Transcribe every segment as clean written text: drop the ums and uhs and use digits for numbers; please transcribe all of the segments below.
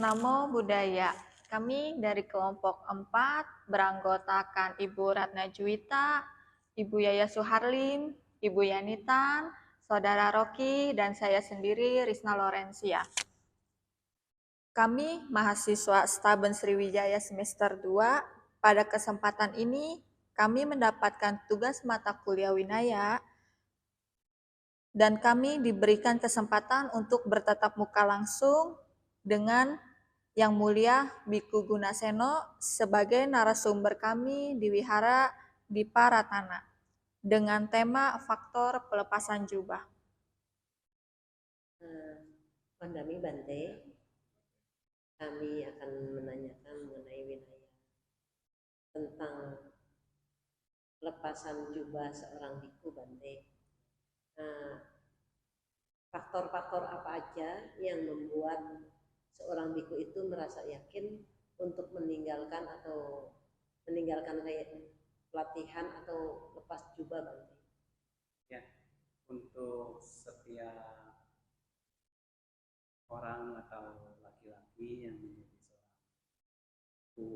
Namo Buddhaya. Kami dari kelompok 4 beranggotakan Ibu Ratna Juwita, Ibu Yaya Suharlim, Ibu Yanitan, Saudara Rocky, dan saya sendiri Risna Lorencia. Kami mahasiswa Staben Sriwijaya semester 2. Pada kesempatan ini kami mendapatkan tugas mata kuliah Winaya dan kami diberikan kesempatan untuk bertatap muka langsung dengan Yang Mulia Biku Gunaseno sebagai narasumber kami di Wihara Dipa Ratana dengan tema faktor pelepasan jubah. Pandami Bante, kami akan menanyakan mengenai Winaya tentang pelepasan jubah seorang biku Bante. Faktor-faktor apa aja yang membuat seorang biku itu merasa yakin untuk meninggalkan pelatihan atau lepas jubah Bante? Ya, untuk setiap orang atau laki-laki yang menjadi seorang biku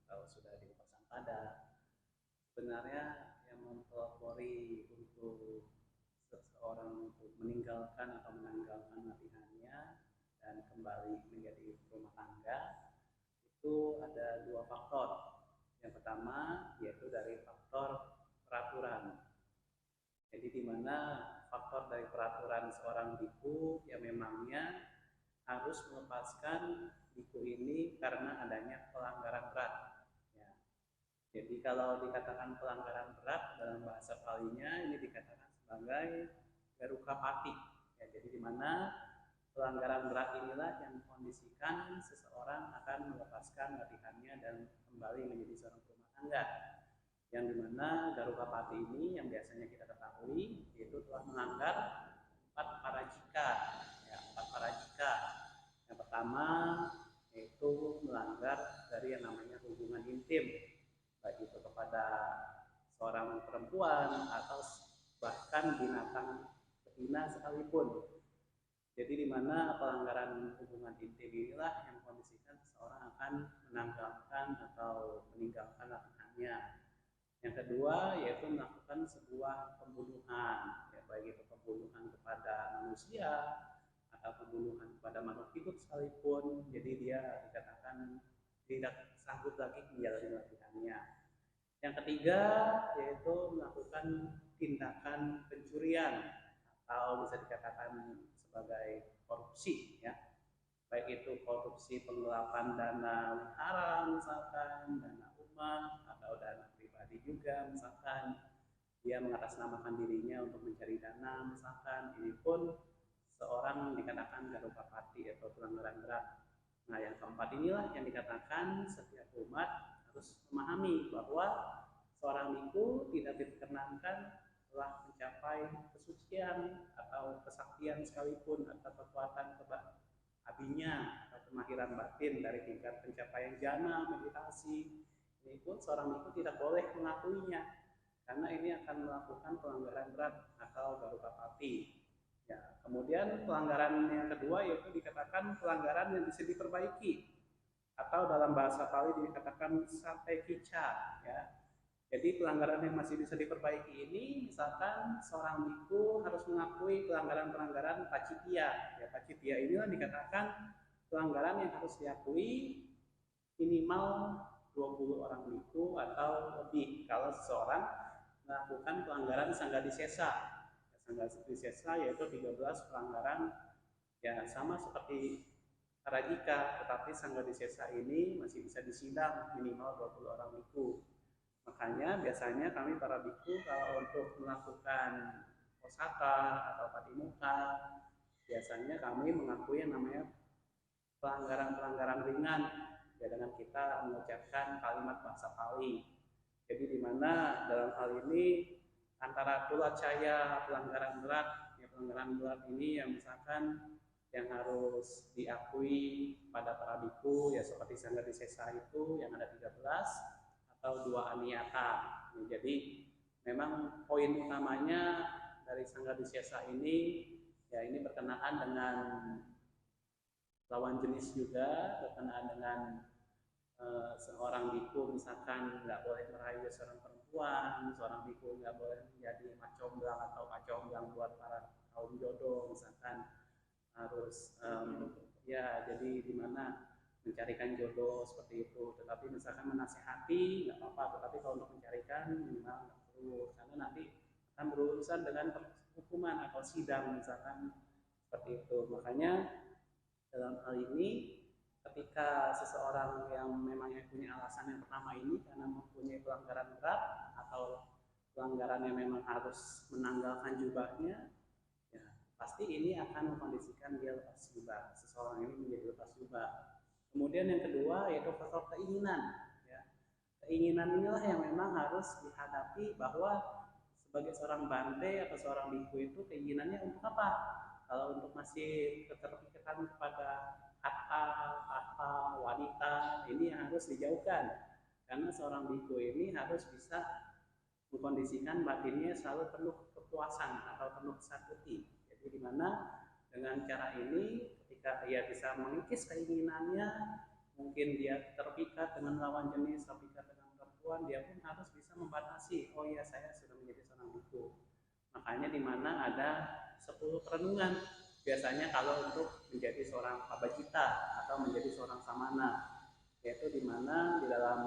atau sudah dilepas pada, sebenarnya yang mempelopori untuk seseorang untuk meninggalkan atau menanggalkan latihannya dan kembali menjadi rumah tangga itu ada dua faktor. Yang pertama yaitu dari faktor peraturan. Jadi di mana faktor dari peraturan seorang biku yang memangnya harus melepaskan biku ini karena adanya pelanggaran berat. Ya. Jadi kalau dikatakan pelanggaran berat dalam bahasa Palinya ini dikatakan sebagai garuka pati. Ya, jadi di mana pelanggaran berat inilah yang mengkondisikan seseorang akan melepaskan latihannya dan kembali menjadi seorang rumah tangga. Yang dimana garuka pati ini yang biasanya kita ketahui yaitu telah melanggar 4 parajika. Ya, 4 parajika. Yang pertama yaitu melanggar dari yang namanya hubungan intim, baik itu kepada seorang perempuan atau bahkan binatang betina sekalipun. Jadi di mana pelanggaran hubungan intim inilah yang mengkondisikan seseorang akan menanggalkan atau meninggalkan latihannya. Yang kedua yaitu melakukan sebuah pembunuhan, ya, baik itu pembunuhan kepada manusia atau pembunuhan kepada makhluk hidup sekalipun. Jadi dia dikatakan tidak sanggup lagi menjalani latihannya. Yang ketiga yaitu melakukan tindakan pencurian atau bisa dikatakan sebagai korupsi, ya, baik itu korupsi penggelapan dana haram misalkan, dana umat atau dana pribadi juga misalkan, dia mengatasnamakan dirinya untuk mencari dana misalkan, ini pun seorang dikatakan garuka pati atau pelanggaran berat. Nah yang keempat inilah yang dikatakan setiap umat harus memahami bahwa seorang biku tidak diperkenankan telah mencapai kesucian atau kesaktian sekalipun atau kekuatan abinya atau kemahiran batin dari tingkat pencapaian jana, meditasi, ini pun seorang biku tidak boleh mengakuinya karena ini akan melakukan pelanggaran berat atau garuka pati. Ya, kemudian pelanggaran yang kedua yaitu dikatakan pelanggaran yang bisa diperbaiki atau dalam bahasa Pali dikatakan sate kica, ya. Jadi pelanggaran yang masih bisa diperbaiki ini, misalkan seorang biku harus mengakui pelanggaran-pelanggaran pacitya. Ya, pacitya inilah dikatakan pelanggaran yang harus diakui minimal 20 orang biku atau lebih kalau seseorang melakukan pelanggaran sanggadisesa. Sanggadisesa yaitu 13 pelanggaran, ya sama seperti parajika, tetapi sanggadisesa ini masih bisa disidang minimal 20 orang biku. Makanya biasanya kami para biku kalau untuk melakukan osaka atau patimuka, biasanya kami mengakui yang namanya pelanggaran-pelanggaran ringan, ya, dengan kita mengucapkan kalimat bahasa Pali. Jadi di mana dalam hal ini antara tulacaya pelanggaran berat, ya, pelanggaran berat ini yang misalkan yang harus diakui pada para biku ya seperti sanggadisesa itu yang ada 13 atau 2 aniyata. Jadi memang poin utamanya dari sanggadisesa ini ya ini berkenaan dengan lawan jenis juga berkenaan dengan seorang biku misalkan nggak boleh merayu seorang perempuan, seorang biku nggak boleh menjadi macomblang atau pacomblang buat para kaum jodoh misalkan harus ya jadi dimana mencarikan jodoh seperti itu, tetapi misalkan menasehati nggak apa-apa, tetapi kalau untuk mencarikan minimal nggak perlu karena nanti akan berurusan dengan hukuman atau sidang misalkan seperti itu. Makanya dalam hal ini ketika seseorang yang memang punya alasan yang pertama ini karena mempunyai pelanggaran berat atau pelanggaran yang memang harus menanggalkan jubahnya, ya pasti ini akan mengkondisikan dia lepas jubah, seseorang ini menjadi lepas jubah. Kemudian yang kedua yaitu faktor keinginan, ya. Keinginan inilah yang memang harus dihadapi bahwa sebagai seorang bante atau seorang biku itu keinginannya untuk apa? Kalau untuk masih keterpikirkan kepada harta, wanita, ini yang harus dijauhkan. Karena seorang biku ini harus bisa mengkondisikan batinnya selalu penuh kepuasan atau penuh sakti. Jadi di mana dengan cara ini ketika ia bisa mengikis keinginannya, mungkin dia terpikat dengan lawan jenis, terpikat dengan perempuan, dia pun harus bisa membatasi, oh iya saya sudah menjadi seorang biku. Makanya di mana ada 10 perenungan biasanya kalau untuk menjadi seorang pabajita atau menjadi seorang samana, yaitu di mana di dalam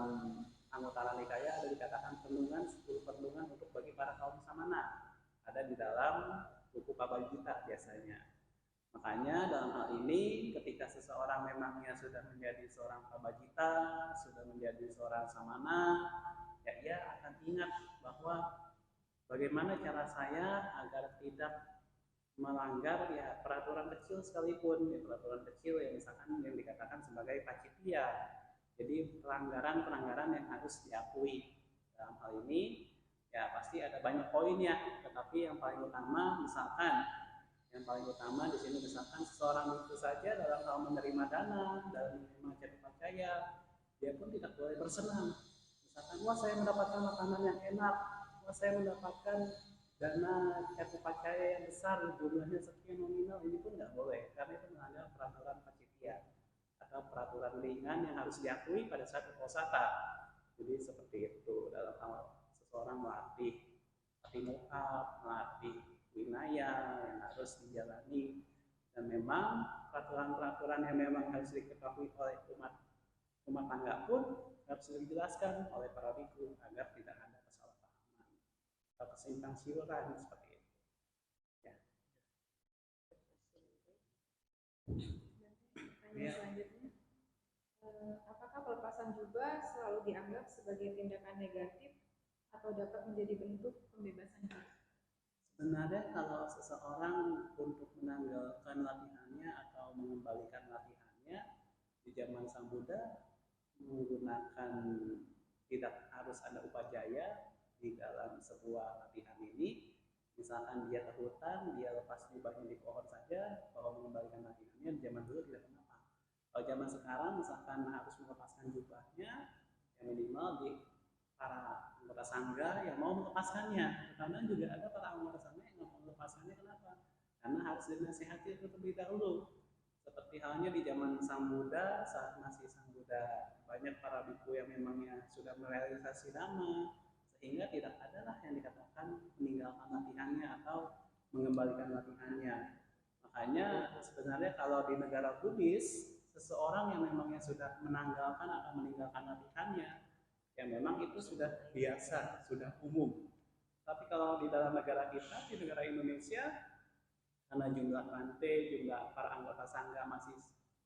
anggota Nikaya ada dikatakan perenungan 10 perenungan untuk bagi para kaum samana, ada di dalam buku Pabajita biasanya. Makanya dalam hal ini ketika seseorang memangnya sudah menjadi seorang pabajita, sudah menjadi seorang samana, ya ia akan ingat bahwa bagaimana cara saya agar tidak melanggar ya peraturan kecil sekalipun, ya, peraturan kecil yang misalkan yang dikatakan sebagai pacitia. Jadi pelanggaran-pelanggaran yang harus diakui. Dalam hal ini ya pasti ada banyak poinnya, tetapi yang paling utama misalkan yang paling utama di sini misalkan seseorang itu saja dalam hal menerima dana, dalam menerima cetak percaya, dia pun tidak boleh bersenang. Misalkan, wah saya mendapatkan makanan yang enak, wah saya mendapatkan dana cetak percaya yang besar, jumlahnya sekian nominal, ini pun nggak boleh, karena itu melanggar peraturan pacitia atau peraturan ringan yang harus diakui pada saat berposata. Jadi seperti itu dalam hal seseorang melatih muka, melatih winaya yang harus dijalani, dan memang peraturan-peraturan yang memang harus diketahui oleh umat tangga pun harus dijelaskan oleh para biku agar tidak ada kesalahpahaman atau kesimpang siuran seperti itu. Ya. Pertanyaan selanjutnya, apakah pelepasan jubah selalu dianggap sebagai tindakan negatif atau dapat menjadi bentuk pembebasan diri? Sebenarnya kalau seseorang untuk menanggalkan latihannya atau mengembalikan latihannya di zaman Sang Buddha menggunakan tidak harus ada upajaya di dalam sebuah latihan ini. Misalkan dia ke hutan, dia lepas jubahnya di pohon saja, kalau mengembalikan latihannya di zaman dulu tidak kenapa. Kalau zaman sekarang misalkan harus melepaskan jubahnya, yang minimal di para anggota sangga yang mau melepaskannya, karena juga ada para anggota sangga yang mau melepaskannya. Kenapa? Karena harus dinasihati terlebih dahulu. Seperti halnya di zaman Sang Buddha, saat masih Sang Buddha banyak para biku yang memangnya sudah merealisasi dhamma, sehingga tidak adalah yang dikatakan meninggalkan latihannya atau mengembalikan latihannya. Makanya sebenarnya kalau di negara Buddhis, seseorang yang memangnya sudah menanggalkan atau meninggalkan latihannya, yang memang itu sudah biasa, sudah umum. Tapi kalau di dalam negara kita, di negara Indonesia, karena jumlah bante, jumlah para anggota sangga masih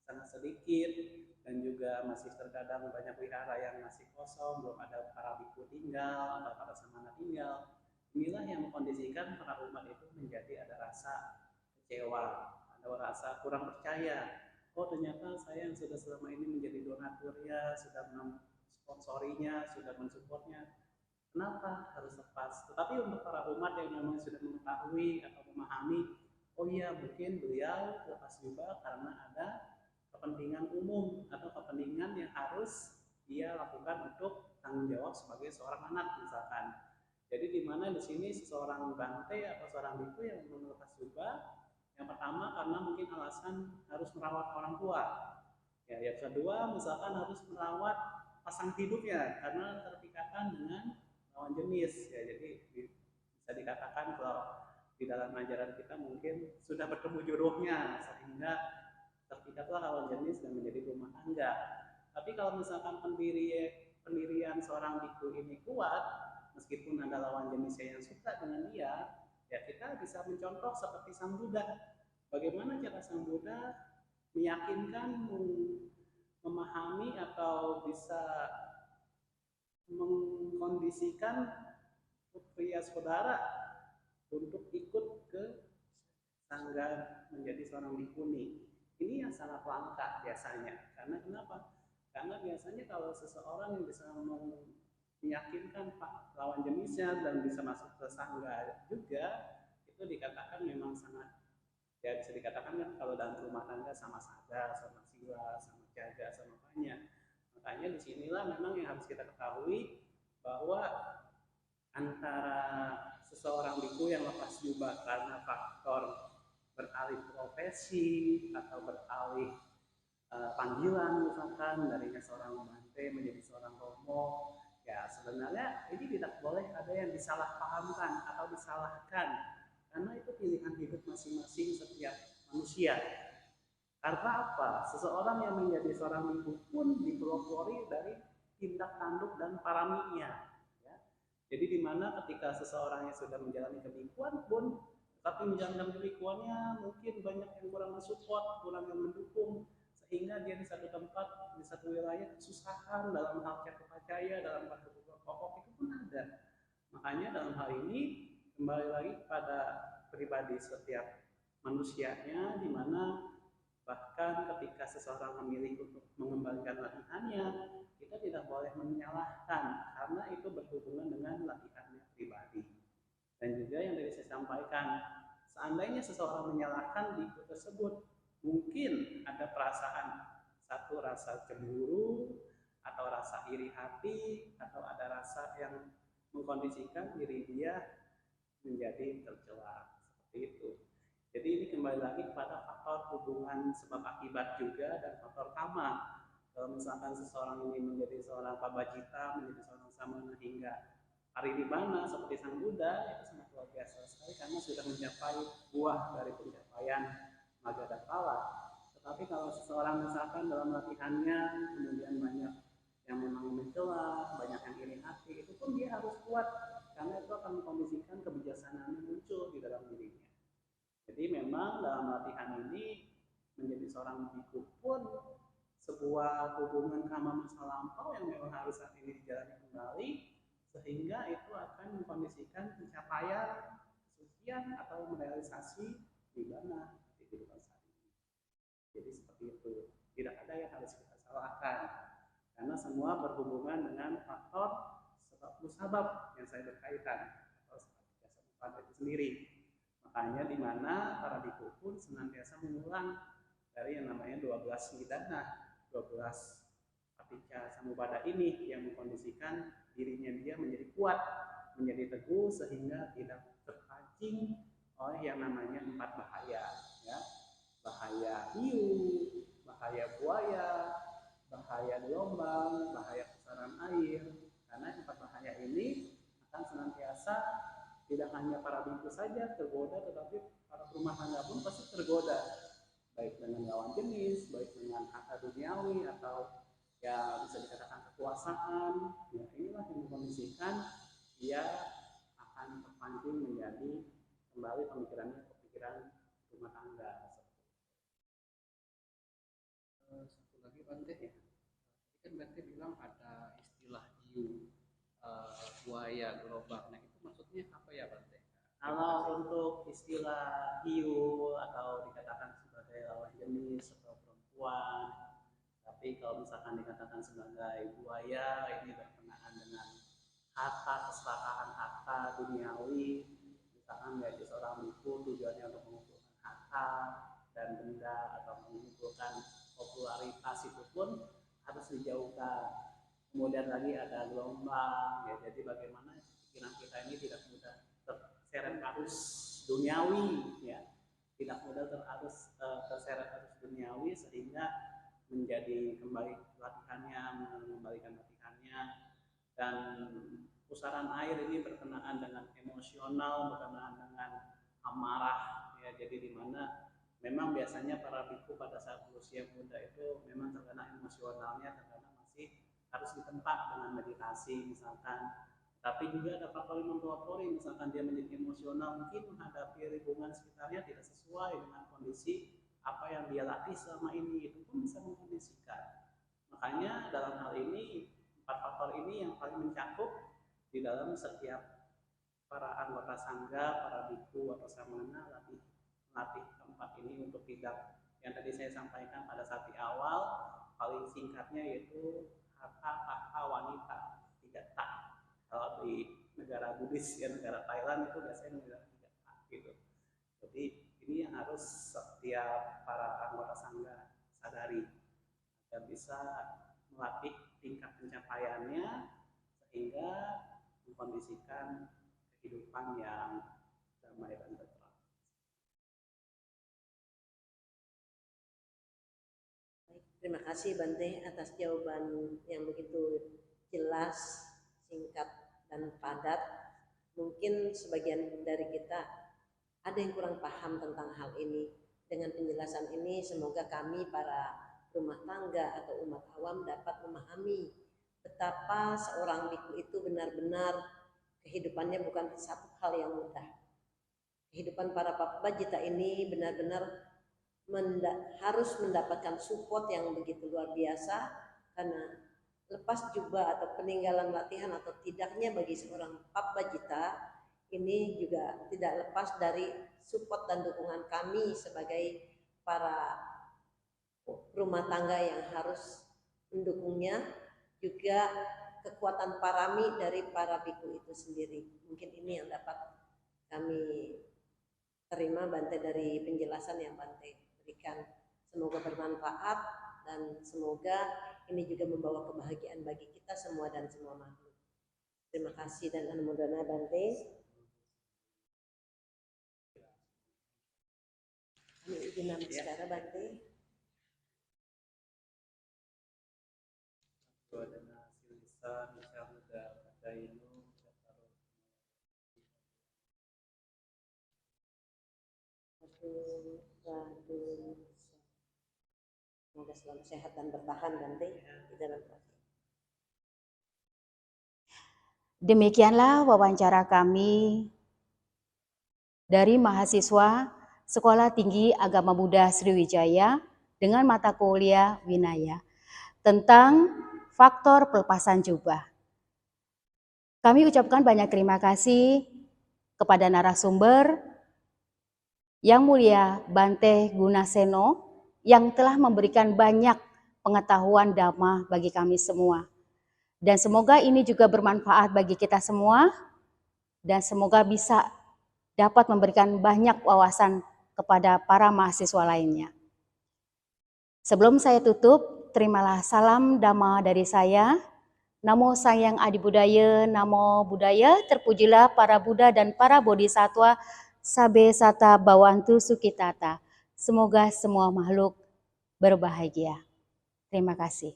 sangat sedikit, dan juga masih terkadang banyak wihara yang masih kosong, belum ada para biku tinggal atau para samana tinggal. Inilah yang mengkondisikan para umat itu menjadi ada rasa kecewa, ada rasa kurang percaya. Oh ternyata saya yang sudah selama ini menjadi donaturnya, sudah sponsorinya, sudah mensupportnya, kenapa harus lepas? Tetapi untuk para umat yang memang sudah mengetahui atau memahami, oh iya mungkin beliau lepas jubah karena ada kepentingan umum atau kepentingan yang harus dia lakukan untuk tanggung jawab sebagai seorang anak misalkan. Jadi di mana di sini seseorang bante atau seorang biku yang melepas jubah, Yang pertama karena mungkin alasan harus merawat orang tua. Ya, yang kedua misalkan harus merawat pasangan hidupnya karena terpikatan dengan lawan jenis. Ya, jadi bisa dikatakan kalau di dalam ajaran kita mungkin sudah bertemu jodohnya sehingga terpikatlah lawan jenis dan menjadi rumah tangga. Tapi kalau misalkan pendirian seorang biku ini kuat, meskipun ada lawan jenisnya yang suka dengan dia, ya kita bisa mencontoh seperti Sang Buddha. Bagaimana cara Sang Buddha meyakinkan, memahami atau bisa mengkondisikan pria saudara untuk ikut ke sangga menjadi seorang bikuni. Ini yang sangat langka biasanya. Karena kenapa? Karena biasanya kalau seseorang yang bisa meyakinkan lawan jenisnya dan bisa masuk ke sangga juga, itu dikatakan memang sangat, ya bisa dikatakan kan kalau dalam rumah tangga sama sada, sama sila, sama jaga, sama banyak. Makanya disinilah memang yang harus kita ketahui bahwa antara seseorang biku yang lepas jubah karena faktor beralih profesi atau beralih panggilan misalkan darinya seorang bante menjadi seorang romo, ya sebenarnya ini tidak boleh ada yang disalahpahamkan atau disalahkan karena itu pilihan hidup masing-masing setiap manusia. Karena apa? Seseorang yang menjadi seorang biku pun dipelopori dari tindak tanduk dan paraminya. Ya. Jadi di mana ketika seseorang yang sudah menjalani kebikuan pun, tapi menjalankan kebikuannya mungkin banyak yang kurang mensupport, kurang yang mendukung, sehingga dia di satu tempat, di satu wilayah kesusahan dalam hal percaya, dalam hal kebutuhan pokok itu pun ada. Makanya dalam hal ini kembali lagi pada pribadi setiap manusianya, di mana bahkan ketika seseorang memilih untuk mengembalikan latihannya, kita tidak boleh menyalahkan karena itu berhubungan dengan latihannya pribadi. Dan juga yang tadi saya sampaikan, seandainya seseorang menyalahkan di ikut tersebut, mungkin ada perasaan, satu rasa cemburu atau rasa iri hati atau ada rasa yang mengkondisikan diri dia menjadi tercela seperti itu. Jadi ini kembali lagi kepada faktor hubungan sebab akibat juga dan faktor karma. Kalau misalkan seseorang ini menjadi seorang pabajita, menjadi seorang samana hingga parinibbana seperti Sang Buddha, itu sangat luar biasa sekali karena sudah mencapai buah dari pencapaian maga dan pala. Tetapi kalau seseorang misalkan dalam latihannya kemudian banyak yang memang mencela, banyak yang iri hati, itu pun dia harus kuat karena itu akan mengkondisikan kebijaksanaannya muncul di dalam dirinya. Jadi memang dalam latihan ini menjadi seorang biku pun sebuah hubungan karma masa lampau yang memang harus saat ini dijalani kembali, sehingga itu akan mengkondisikan pencapaian kesucian atau merealisasi nibbana di kehidupan saat ini. Jadi seperti itu, tidak ada yang harus kita salahkan karena semua berhubungan dengan faktor sebab musabab yang saya berkaitan atau jasa upaya itu sendiri. Makanya di mana para biku pun senantiasa mengulang dari yang namanya 12 nidana, 12 paticca samuppada ini yang mengkondisikan dirinya dia menjadi kuat, menjadi teguh sehingga tidak terpancing oleh yang namanya 4 bahaya, ya. Bahaya hiu, bahaya buaya, bahaya gelombang, bahaya pusaran air. Karena 4 bahaya ini akan senantiasa tidak hanya para biku saja tergoda, tetapi para rumah tangga pun pasti tergoda, baik dengan lawan jenis, baik dengan harta duniawi atau ya bisa dikatakan kekuasaan. Ya inilah yang mengkondisikan dia akan terpancing menjadi kembali pemikirannya pemikiran rumah tangga. Satu lagi Bante ya, tadi kan Bante bilang ada istilah hiu, buaya, gelombang. Nah itu maksudnya apa ya Bante? Kalau untuk istilah hiu atau dikatakan sebagai lawan jenis atau perempuan, tapi kalau misalkan dikatakan sebagai buaya, ini berkenaan dengan harta, kesetaraan harta duniawi. Misalkan menjadi seorang biku tujuannya untuk mengumpulkan harta dan benda atau mengumpulkan popularitas, itu pun harus dijauhkan. Kemudian lagi ada gelombang, ya jadi bagaimana pikiran kita ini tidak mudah terseret arus duniawi, ya. tidak mudah terseret arus duniawi sehingga menjadi kembali latihannya, mengembalikan latihannya. Dan pusaran air ini berkenaan dengan emosional, berkenaan dengan amarah, ya. Jadi di mana memang biasanya para biku pada saat berusia muda itu memang terkena emosionalnya, terkena masih harus ditempa dengan meditasi misalkan. Tapi juga ada faktor yang mempelopori, misalkan dia menjadi emosional, mungkin menghadapi lingkungan sekitarnya tidak sesuai dengan kondisi apa yang dia latih selama ini, itu pun bisa mengkondisikan. Makanya dalam hal ini 4 faktor ini yang paling mencakup di dalam setiap para anggota sangga, para biku atau samana melatih 4 ini untuk tidak yang tadi saya sampaikan pada saat di awal, paling singkatnya yaitu hatha, takha, wanita, 3 tak. Kalau di negara Buddhis, ya negara Thailand itu biasanya negara 3 tak gitu. Jadi ini yang harus setiap para anggota sangga sadari agar bisa melatih tingkat pencapaiannya sehingga mengkondisikan kehidupan yang damai dan tentram. Terima kasih Bante atas jawaban yang begitu jelas, singkat, dan padat. Mungkin sebagian dari kita ada yang kurang paham tentang hal ini. Dengan penjelasan ini semoga kami para rumah tangga atau umat awam dapat memahami betapa seorang biku itu benar-benar kehidupannya bukan satu hal yang mudah. Kehidupan para pabbajita ini benar-benar harus mendapatkan support yang begitu luar biasa, karena lepas jubah atau peninggalan latihan atau tidaknya bagi seorang pabbajita ini juga tidak lepas dari support dan dukungan kami sebagai para rumah tangga yang harus mendukungnya, juga kekuatan parami dari para biku itu sendiri. Mungkin ini yang dapat kami terima Bante dari penjelasan yang Bante berikan. Semoga bermanfaat dan semoga ini juga membawa kebahagiaan bagi kita semua dan semua makhluk. Terima kasih dan anumodana Bante. Kami izin namaskara Bante. Wadana silisa nisyamuda kadainu jataru. Semoga selalu sehat dan bertahan Bante di dalam proses. Demikianlah wawancara kami dari mahasiswa Sekolah Tinggi Agama Buddha Sriwijaya dengan mata kuliah Winaya tentang faktor pelepasan jubah. Kami ucapkan banyak terima kasih kepada narasumber Yang Mulia Bante Gunaseno yang telah memberikan banyak pengetahuan dhamma bagi kami semua. Dan semoga ini juga bermanfaat bagi kita semua dan semoga bisa dapat memberikan banyak wawasan kepada para mahasiswa lainnya. Sebelum saya tutup, terimalah salam dhamma dari saya. Namo Sang Adi Budaya, Namo Buddhaya, terpujilah para Buddha dan para Bodhisattva, Sabe Sata Bawantu Sukitata. Semoga semua makhluk berbahagia. Terima kasih.